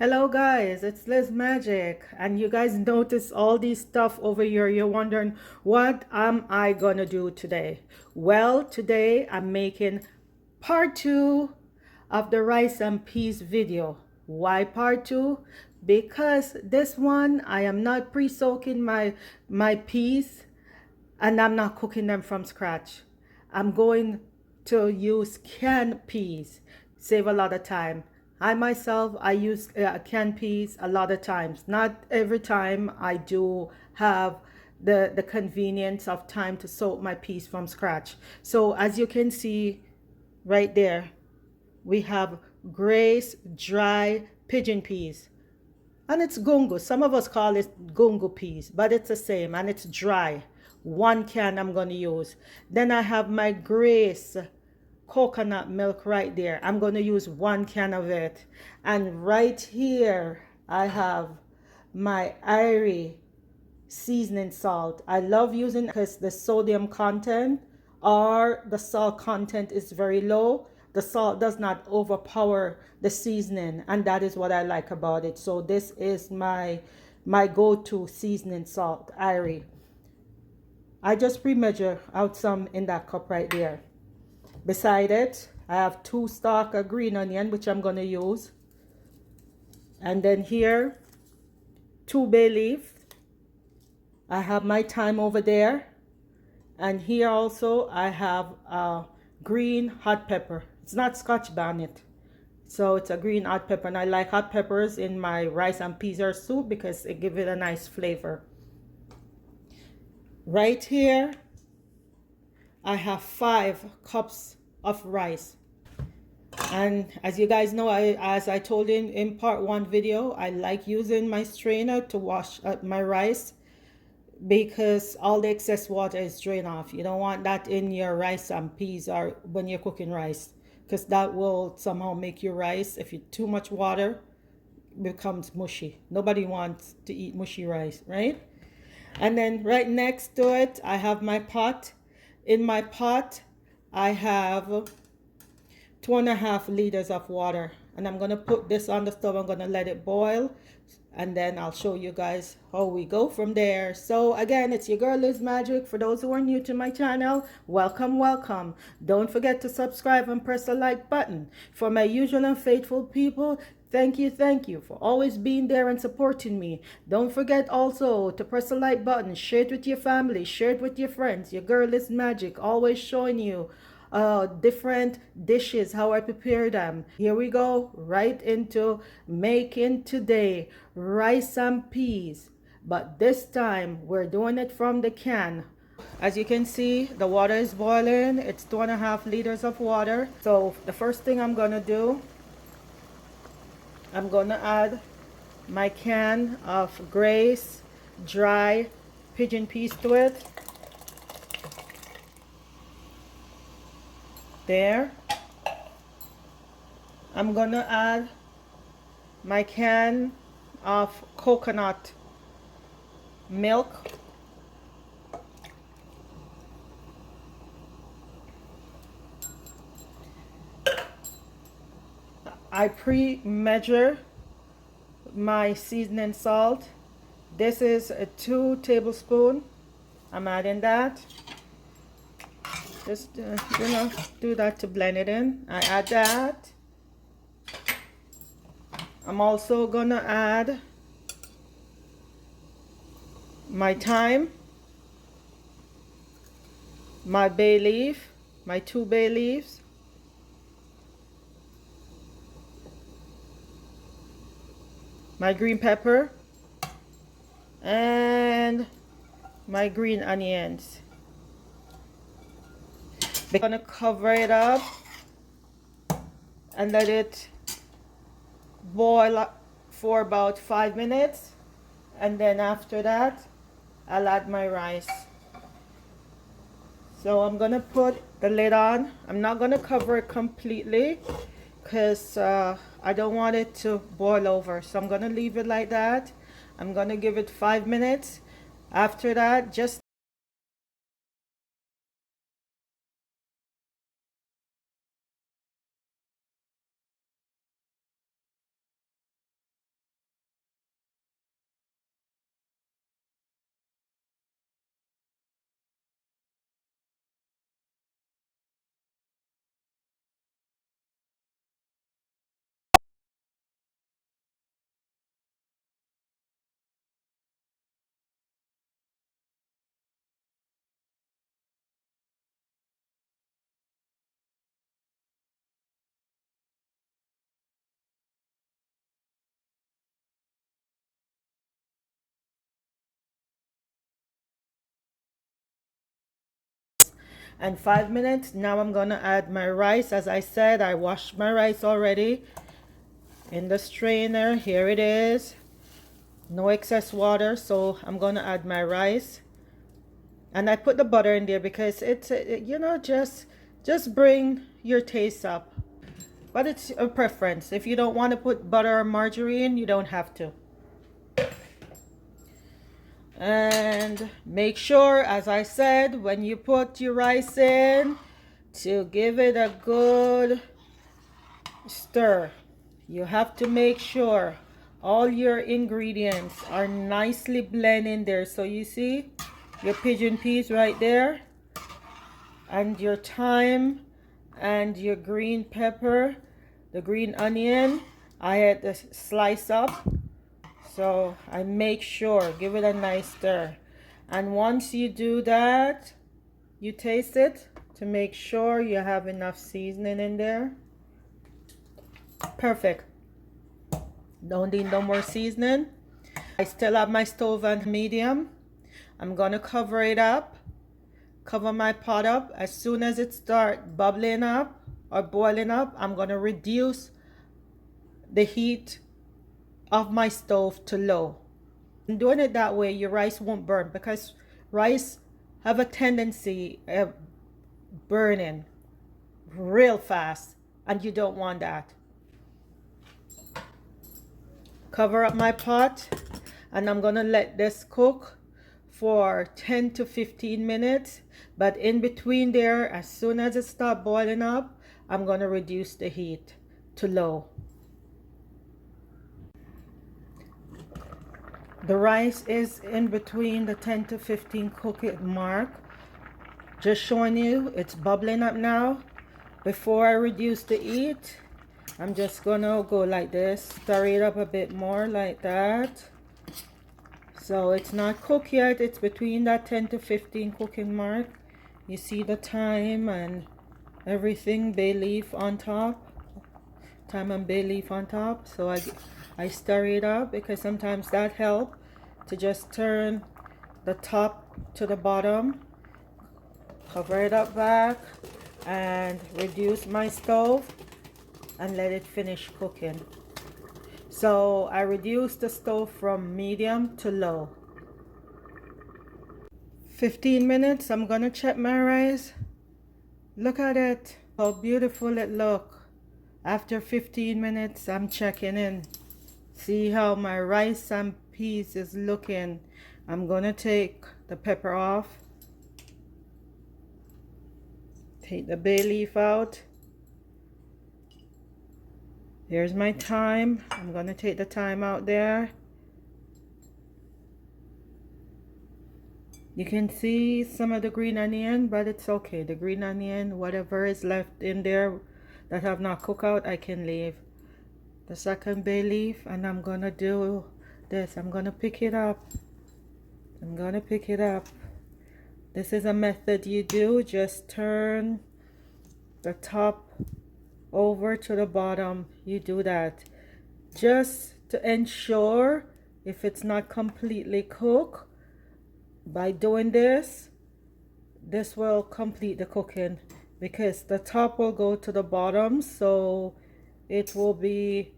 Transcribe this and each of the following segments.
Hello guys, it's Liz Magic, and you guys notice all these stuff over here. You're wondering, what am I gonna do today? Well, today I'm making part two of the rice and peas video. Why part two? Because this one I am not pre-soaking my peas, and I'm not cooking them from scratch. I'm going to use canned peas, save a lot of time. I myself, I use canned peas a lot of times. Not every time I do have the convenience of time to soak my peas from scratch. So as you can see right there, we have Grace dry pigeon peas. And it's gungo. Some of us call it gungo peas, but it's the same and it's dry. One can I'm going to use. Then I have my Grace coconut milk right there. I'm going to use one can of it. And right here I have my irie seasoning salt. I love using it because the sodium content or the salt content is very low. The salt does not overpower the seasoning, and that is what I like about it. So this is my go-to seasoning salt, irie. I just pre-measure out some in that cup right there. Beside it, I have 2 stalk of green onion, which I'm going to use. And then here, 2 bay leaf. I have my thyme over there. And here also I have a green hot pepper. It's not Scotch bonnet. So it's a green hot pepper. And I like hot peppers in my rice and peas or soup because it gives it a nice flavor. Right here, I have 5 cups of rice. And as you guys know, as I told in part 1 video, I like using my strainer to wash my rice because all the excess water is drained off. You don't want that in your rice and peas or when you're cooking rice, because that will somehow make your rice, if you too much water, becomes mushy. Nobody wants to eat mushy rice, right? And then right next to it, I have my pot. In my pot, I have 2.5 liters of water, and I'm gonna put this on the stove. I'm gonna let it boil, and then I'll show you guys how we go from there. So again, it's your girl Liz Magic. For those who are new to my channel, welcome. Don't forget to subscribe and press the like button. For my usual and faithful people, thank you for always being there and supporting me. Don't forget also to press the like button, share it with your family, share it with your friends. Your girl Liz Magic, always showing you different dishes, how I prepare them. Here we go, right into making today rice and peas, but this time we're doing it from the can. As you can see, the water is boiling. It's 2.5 liters of water. So the first thing I'm gonna do, I'm gonna add my can of Grace dry pigeon peas to it. There. I'm gonna add my can of coconut milk. I pre-measure my seasoning salt. This is a 2 tablespoons. I'm adding that. Just do that to blend it in. I add that. I'm also gonna add my thyme, my bay leaf, my 2 bay leaves, my green pepper, and my green onions. We're gonna cover it up and let it boil for about 5 minutes, and then after that I'll add my rice. So I'm gonna put the lid on. I'm not gonna cover it completely because I don't want it to boil over, so I'm gonna leave it like that. I'm gonna give it 5 minutes. After that, just and 5 minutes. Now I'm gonna add my rice. As I said, I washed my rice already in the strainer. Here it is, no excess water. So I'm gonna add my rice, and I put the butter in there because it's you know, just bring your taste up, but it's a preference. If you don't want to put butter or margarine, you don't have to. And make sure, as I said, when you put your rice in, to give it a good stir. You have to make sure all your ingredients are nicely blended in there. So you see your pigeon peas right there, and your thyme, and your green pepper, the green onion I had to slice up. So I make sure, give it a nice stir. And once you do that, you taste it to make sure you have enough seasoning in there. Perfect. Don't need no more seasoning. I still have my stove on medium. I'm gonna cover it up, cover my pot up. As soon as it starts bubbling up or boiling up, I'm gonna reduce the heat of my stove to low. And doing it that way, your rice won't burn, because rice have a tendency of burning real fast, and you don't want that. Cover up my pot, and I'm gonna let this cook for 10 to 15 minutes. But in between there, as soon as it starts boiling up, I'm gonna reduce the heat to low. The rice is in between the 10 to 15 cooking mark. Just showing you, it's bubbling up now. Before I reduce the heat, I'm just gonna go like this, stir it up a bit more like that. So it's not cooked yet, it's between that 10 to 15 cooking mark. You see the thyme and everything, bay leaf on top, thyme and bay leaf on top. So I stir it up, because sometimes that helps to just turn the top to the bottom. Cover it up back and reduce my stove and let it finish cooking. So I reduced the stove from medium to low. 15 minutes, I'm gonna check my rice. Look at it, how beautiful it looks. After 15 minutes, I'm checking in. See how my rice and peas is looking. I'm gonna take the pepper off. Take the bay leaf out. Here's my thyme. I'm gonna take the thyme out there. You can see some of the green onion, but it's okay. The green onion, whatever is left in there that have not cooked out, I can leave. The second bay leaf, and I'm gonna do this. I'm gonna pick it up. I'm gonna pick it up. This is a method you do. Just turn the top over to the bottom. You do that just to ensure if it's not completely cooked. By doing this, this will complete the cooking, because the top will go to the bottom, so it will be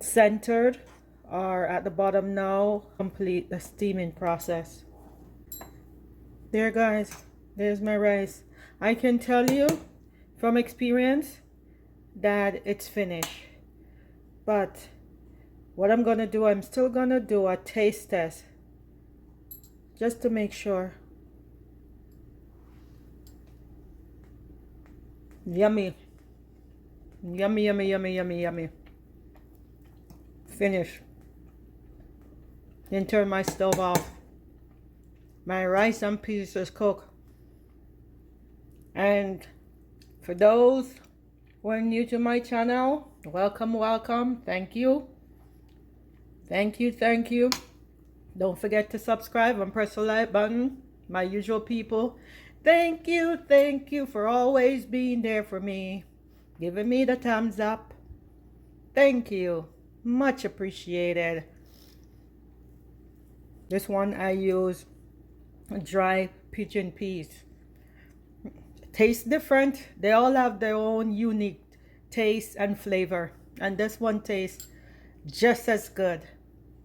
centered or at the bottom. Now complete the steaming process. There guys, there's my rice. I can tell you from experience that it's finished, but what I'm gonna do, I'm still gonna do a taste test just to make sure. Yummy, yummy, yummy, yummy, yummy, yummy. Finish. Then turn my stove off. My rice and peas is cooked. And for those who are new to my channel, welcome, welcome. Thank you. Thank you, thank you. Don't forget to subscribe and press the like button. My usual people, thank you for always being there for me, giving me the thumbs up. Thank you, much appreciated. This one I use dry pigeon peas. Taste different. They all have their own unique taste and flavor. And this one tastes just as good.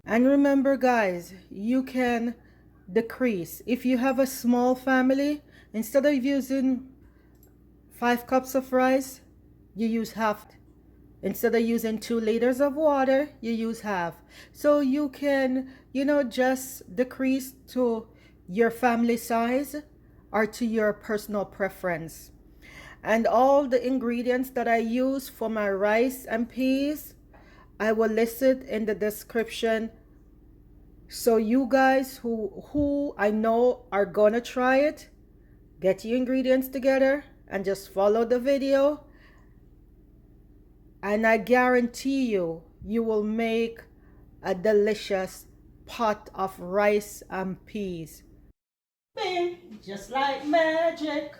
And remember, guys, you can decrease. If you have a small family, instead of using 5 cups of rice, you use half. Instead of using 2 liters of water, you use half. So you can, just decrease to your family size or to your personal preference. And all the ingredients that I use for my rice and peas, I will list it in the description. So you guys who I know are gonna try it, get your ingredients together and just follow the video. And I guarantee you, you will make a delicious pot of rice and peas. Bing, just like magic.